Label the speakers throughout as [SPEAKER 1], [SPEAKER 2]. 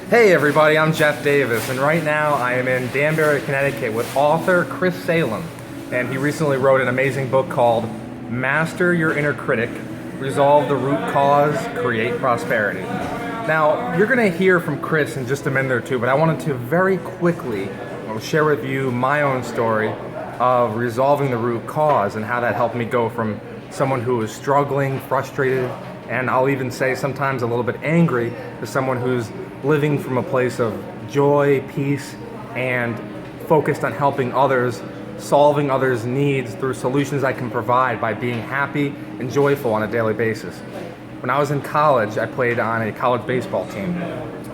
[SPEAKER 1] Hey everybody, I'm Jeff Davis, and right now I am in Danbury, Connecticut with author Chris Salem. And he recently wrote an amazing book called Master Your Inner Critic, Resolve the Root Cause, Create Prosperity. Now, you're going to hear from Chris in just a minute or two, but I wanted to very quickly share with you my own story of resolving the root cause and how that helped me go from someone who was struggling, frustrated, and I'll even say sometimes a little bit angry, to someone who's living from a place of joy, peace, and focused on helping others, solving others' needs through solutions I can provide by being happy and joyful on a daily basis. When I was in college, I played on a college baseball team.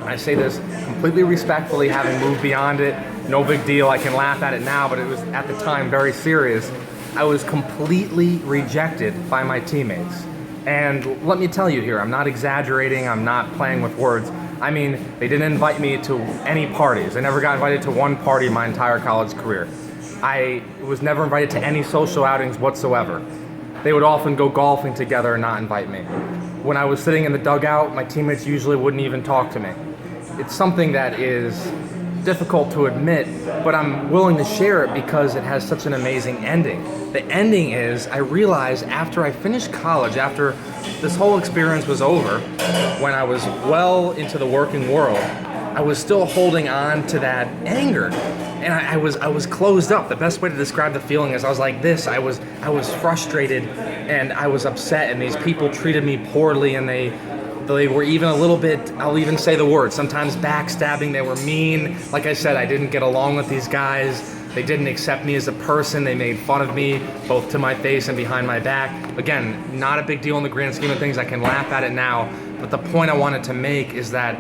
[SPEAKER 1] I say this completely respectfully, having moved beyond it, no big deal, I can laugh at it now, but it was at the time very serious. I was completely rejected by my teammates. And let me tell you here, I'm not exaggerating, I'm not playing with words. I mean, they didn't invite me to any parties. I never got invited to one party my entire college career. I was never invited to any social outings whatsoever. They would often go golfing together and not invite me. When I was sitting in the dugout, my teammates usually wouldn't even talk to me. It's something that is difficult to admit, but I'm willing to share it because it has such an amazing ending. The ending is, I realized after I finished college, after this whole experience was over, when I was well into the working world, I was still holding on to that anger. And I was closed up. The best way to describe the feeling is I was like this. I was frustrated and I was upset, and these people treated me poorly, and they were even a little bit, I'll even say the word, sometimes backstabbing. They were mean. Like I said, I didn't get along with these guys. They didn't accept me as a person. They made fun of me, both to my face and behind my back. Again, not a big deal in the grand scheme of things. I can laugh at it now. But the point I wanted to make is that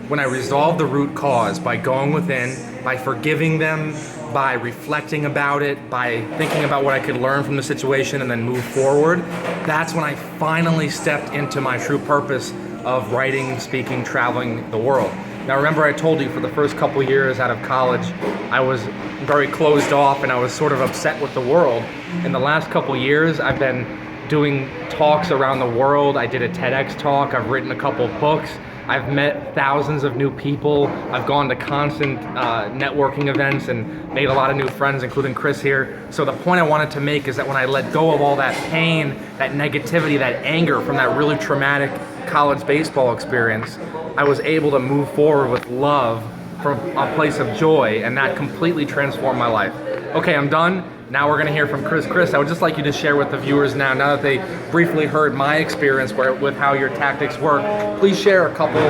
[SPEAKER 1] when I resolved the root cause by going within, by forgiving them, by reflecting about it, by thinking about what I could learn from the situation and then move forward, that's when I finally stepped into my true purpose of writing, speaking, traveling the world. Now remember, I told you for the first couple years out of college, I was very closed off and I was sort of upset with the world. In the last couple years, I've been doing talks around the world. I did a TEDx talk, I've written a couple books, I've met thousands of new people, I've gone to constant networking events and made a lot of new friends, including Chris here. So the point I wanted to make is that when I let go of all that pain, that negativity, that anger from that really traumatic college baseball experience, I was able to move forward with love from a place of joy, and that completely transformed my life. Okay, I'm done. Now we're gonna hear from Chris. Chris, I would just like you to share with the viewers now that they briefly heard my experience with how your tactics work, please share a couple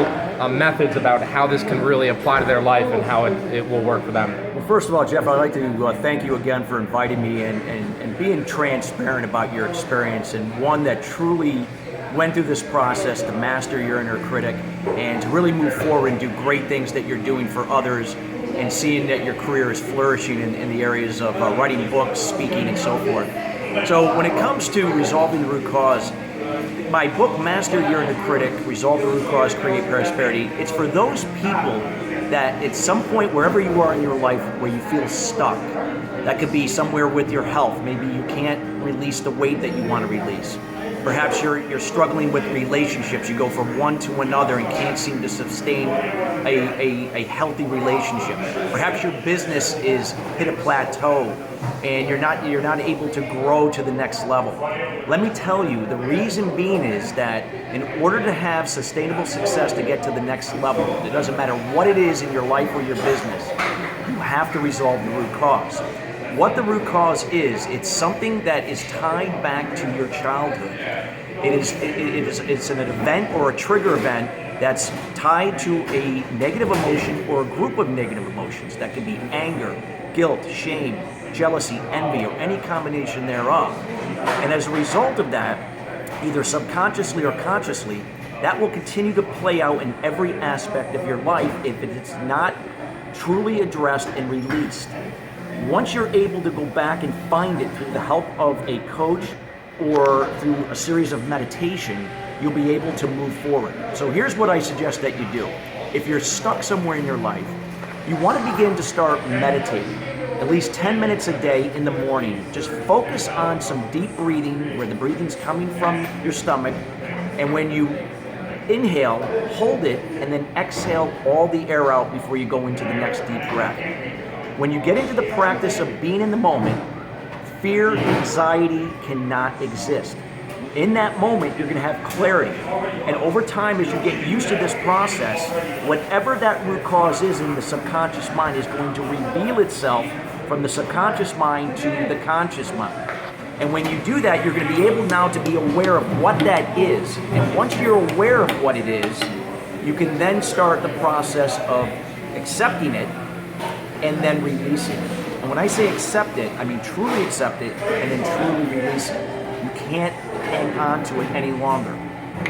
[SPEAKER 1] methods about how this can really apply to their life and how it will work for them.
[SPEAKER 2] Well, first of all, Jeff, I'd like to thank you again for inviting me and being transparent about your experience, and one that truly went through this process to master your inner critic and to really move forward and do great things that you're doing for others, and seeing that your career is flourishing in the areas of writing books, speaking, and so forth. So when it comes to resolving the root cause, my book, Master Your Inner Critic, Resolve the Root Cause, Create Prosperity, it's for those people that at some point, wherever you are in your life, where you feel stuck. That could be somewhere with your health. Maybe you can't release the weight that you want to release. Perhaps you're struggling with relationships. You go from one to another and can't seem to sustain a healthy relationship. Perhaps your business is hit a plateau and you're not able to grow to the next level. Let me tell you, the reason being is that in order to have sustainable success to get to the next level, it doesn't matter what it is in your life or your business, you have to resolve the root cause. What the root cause is, it's something that is tied back to your childhood. It's an event or a trigger event that's tied to a negative emotion or a group of negative emotions. That could be anger, guilt, shame, jealousy, envy, or any combination thereof. And as a result of that, either subconsciously or consciously, that will continue to play out in every aspect of your life if it's not truly addressed and released. Once you're able to go back and find it through the help of a coach or through a series of meditation, you'll be able to move forward. So here's what I suggest that you do. If you're stuck somewhere in your life, you want to begin to start meditating. At least 10 minutes a day in the morning. Just focus on some deep breathing where the breathing's coming from your stomach, and when you inhale, hold it, and then exhale all the air out before you go into the next deep breath. When you get into the practice of being in the moment, fear, anxiety cannot exist. In that moment, you're going to have clarity. And over time, as you get used to this process, whatever that root cause is in the subconscious mind is going to reveal itself from the subconscious mind to the conscious mind. And when you do that, you're going to be able now to be aware of what that is. And once you're aware of what it is, you can then start the process of accepting it and then releasing it. And when I say accept it, I mean truly accept it and then truly release it. You can't hang on to it any longer.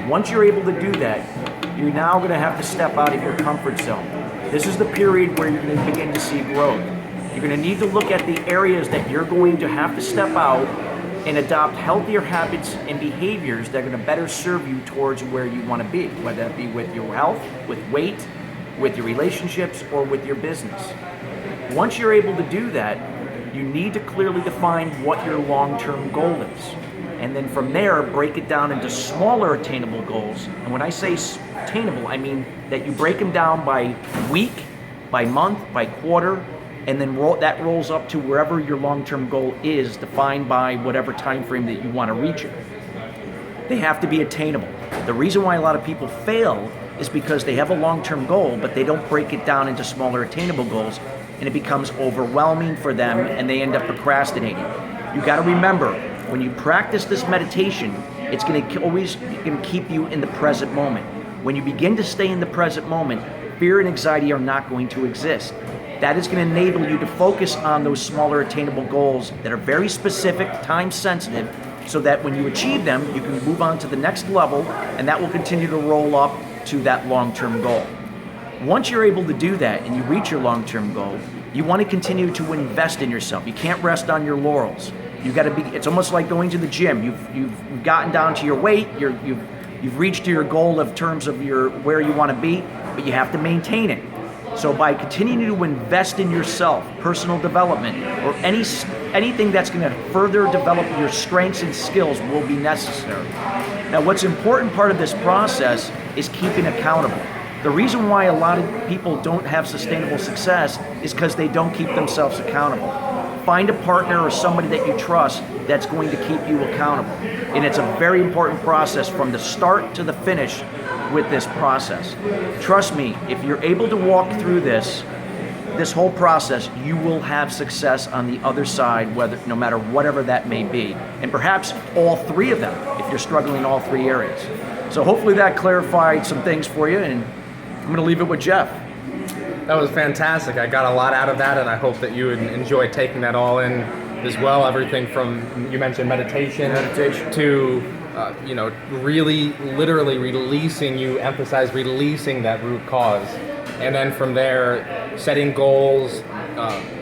[SPEAKER 2] Once you're able to do that, you're now going to have to step out of your comfort zone. This is the period where you're going to begin to see growth. You're going to need to look at the areas that you're going to have to step out and adopt healthier habits and behaviors that are going to better serve you towards where you want to be, whether that be with your health, with weight, with your relationships, or with your business. Once you're able to do that, you need to clearly define what your long-term goal is. And then from there, break it down into smaller attainable goals. And when I say attainable, I mean that you break them down by week, by month, by quarter, and then that rolls up to wherever your long-term goal is, defined by whatever time frame that you want to reach it. They have to be attainable. The reason why a lot of people fail is because they have a long-term goal, but they don't break it down into smaller attainable goals, and it becomes overwhelming for them, and they end up procrastinating. You got to remember, when you practice this meditation, it's going to always keep you in the present moment. When you begin to stay in the present moment, fear and anxiety are not going to exist. That is going to enable you to focus on those smaller attainable goals that are very specific, time sensitive, so that when you achieve them, you can move on to the next level, and that will continue to roll up to that long-term goal. Once you're able to do that and you reach your long-term goal, you want to continue to invest in yourself. You can't rest on your laurels. You got to be. It's almost like going to the gym. You've gotten down to your weight. You've reached your goal of terms of where you want to be, but you have to maintain it. So by continuing to invest in yourself, personal development, or anything that's going to further develop your strengths and skills will be necessary. Now, what's important part of this process is keeping accountable. The reason why a lot of people don't have sustainable success is because they don't keep themselves accountable. Find a partner or somebody that you trust that's going to keep you accountable. And it's a very important process from the start to the finish with this process. Trust me, if you're able to walk through this whole process, you will have success on the other side, no matter whatever that may be. And perhaps all three of them, if you're struggling in all three areas. So hopefully that clarified some things for you, and I'm going to leave it with Jeff.
[SPEAKER 1] That was fantastic. I got a lot out of that, and I hope that you would enjoy taking that all in as well. Everything from, you mentioned meditation to really literally releasing, you emphasize releasing that root cause. And then from there, setting goals,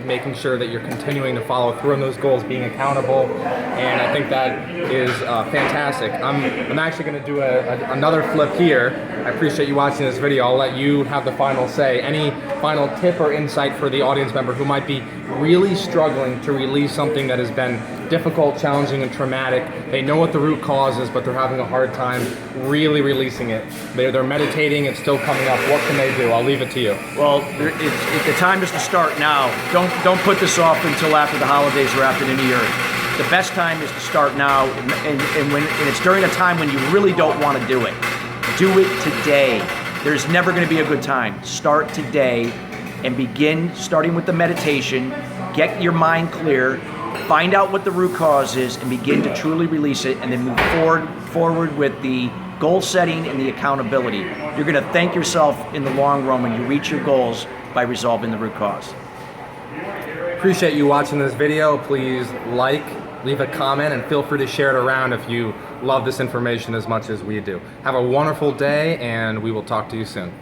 [SPEAKER 1] making sure that you're continuing to follow through on those goals, being accountable. And I think that is fantastic. I'm actually going to do another flip here. I appreciate you watching this video. I'll let you have the final say. Any final tip or insight for the audience member who might be really struggling to release something that has been difficult, challenging, and traumatic? They know what the root cause is, but they're having a hard time really releasing it. They're meditating, it's still coming up. What can they do? I'll leave it to you.
[SPEAKER 2] Well, the time is to start now. Don't put this off until after the holidays or after the New Year. The best time is to start now, and it's during a time when you really don't want to do it. Do it today. There's never going to be a good time. Start today and begin starting with the meditation. Get your mind clear. Find out what the root cause is and begin to truly release it, and then move forward with the goal setting and the accountability. You're going to thank yourself in the long run when you reach your goals by resolving the root cause.
[SPEAKER 1] Appreciate you watching this video. Please leave a comment, and feel free to share it around if you love this information as much as we do. Have a wonderful day, and we will talk to you soon.